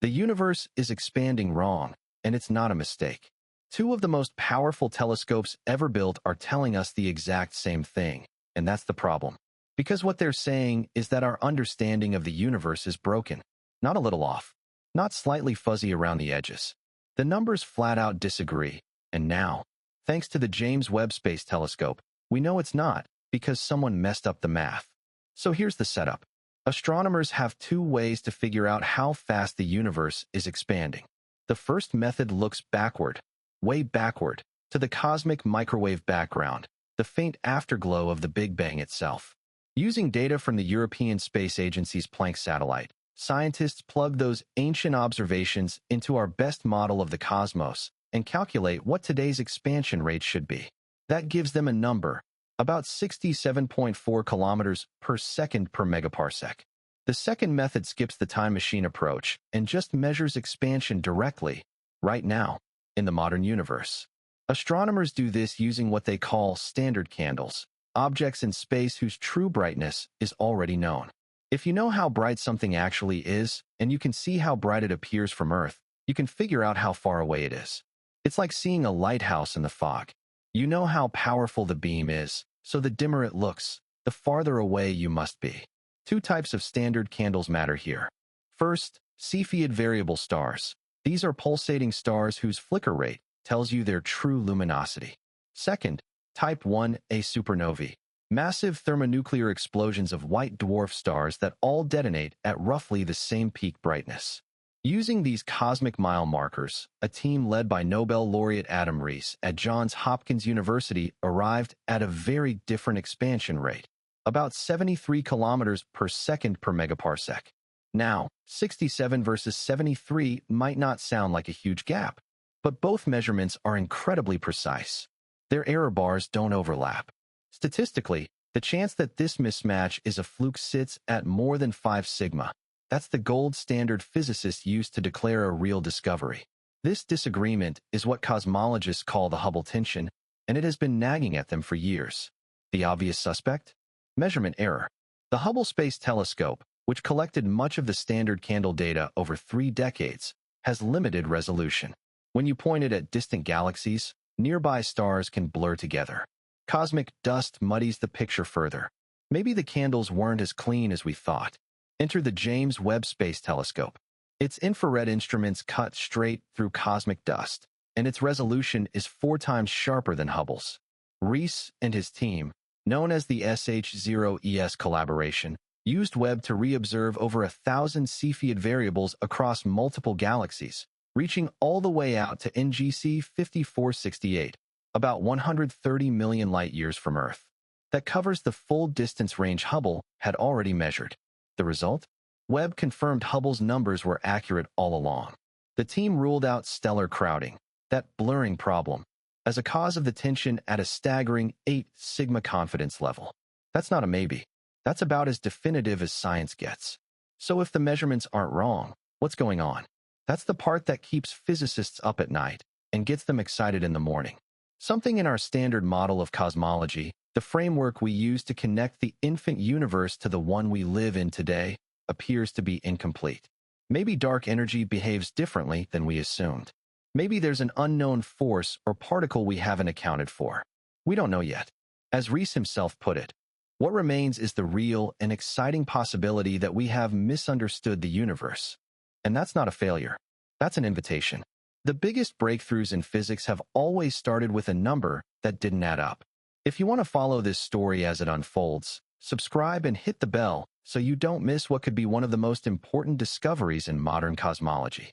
The universe is expanding wrong, and it's not a mistake. Two of the most powerful telescopes ever built are telling us the exact same thing, and that's the problem. Because what they're saying is that our understanding of the universe is broken, not a little off, not slightly fuzzy around the edges. The numbers flat out disagree, and now, thanks to the James Webb Space Telescope, we know it's not, because someone messed up the math. So here's the setup. Astronomers have two ways to figure out how fast the universe is expanding. The first method looks backward, way backward, to the cosmic microwave background, the faint afterglow of the Big Bang itself. Using data from the European Space Agency's Planck satellite, scientists plug those ancient observations into our best model of the cosmos and calculate what today's expansion rate should be. That gives them a number, about 67.4 kilometers per second per megaparsec. The second method skips the time machine approach and just measures expansion directly, right now, in the modern universe. Astronomers do this using what they call standard candles, objects in space whose true brightness is already known. If you know how bright something actually is, and you can see how bright it appears from Earth, you can figure out how far away it is. It's like seeing a lighthouse in the fog. You know how powerful the beam is, so the dimmer it looks, the farther away you must be. Two types of standard candles matter here. First, Cepheid variable stars. These are pulsating stars whose flicker rate tells you their true luminosity. Second, Type 1a supernovae. Massive thermonuclear explosions of white dwarf stars that all detonate at roughly the same peak brightness. Using these cosmic mile markers, a team led by Nobel laureate Adam Riess at Johns Hopkins University arrived at a very different expansion rate, about 73 kilometers per second per megaparsec. Now, 67 versus 73 might not sound like a huge gap, but both measurements are incredibly precise. Their error bars don't overlap. Statistically, the chance that this mismatch is a fluke sits at more than 5 sigma. That's the gold standard physicists use to declare a real discovery. This disagreement is what cosmologists call the Hubble tension, and it has been nagging at them for years. The obvious suspect? Measurement error. The Hubble Space Telescope, which collected much of the standard candle data over 3 decades, has limited resolution. When you point it at distant galaxies, nearby stars can blur together. Cosmic dust muddies the picture further. Maybe the candles weren't as clean as we thought. Enter the James Webb Space Telescope. Its infrared instruments cut straight through cosmic dust, and its resolution is 4 times sharper than Hubble's. Riess and his team, known as the SH0ES collaboration, used Webb to reobserve over 1,000 Cepheid variables across multiple galaxies, reaching all the way out to NGC 5468, about 130 million light-years from Earth. That covers the full distance range Hubble had already measured. The result? Webb confirmed Hubble's numbers were accurate all along. The team ruled out stellar crowding, that blurring problem, as a cause of the tension at a staggering 8 sigma confidence level. That's not a maybe. That's about as definitive as science gets. So if the measurements aren't wrong, what's going on? That's the part that keeps physicists up at night and gets them excited in the morning. Something in our standard model of cosmology, the framework we use to connect the infant universe to the one we live in today, appears to be incomplete. Maybe dark energy behaves differently than we assumed. Maybe there's an unknown force or particle we haven't accounted for. We don't know yet. As Riess himself put it, what remains is the real and exciting possibility that we have misunderstood the universe. And that's not a failure. That's an invitation. The biggest breakthroughs in physics have always started with a number that didn't add up. If you want to follow this story as it unfolds, subscribe and hit the bell so you don't miss what could be one of the most important discoveries in modern cosmology.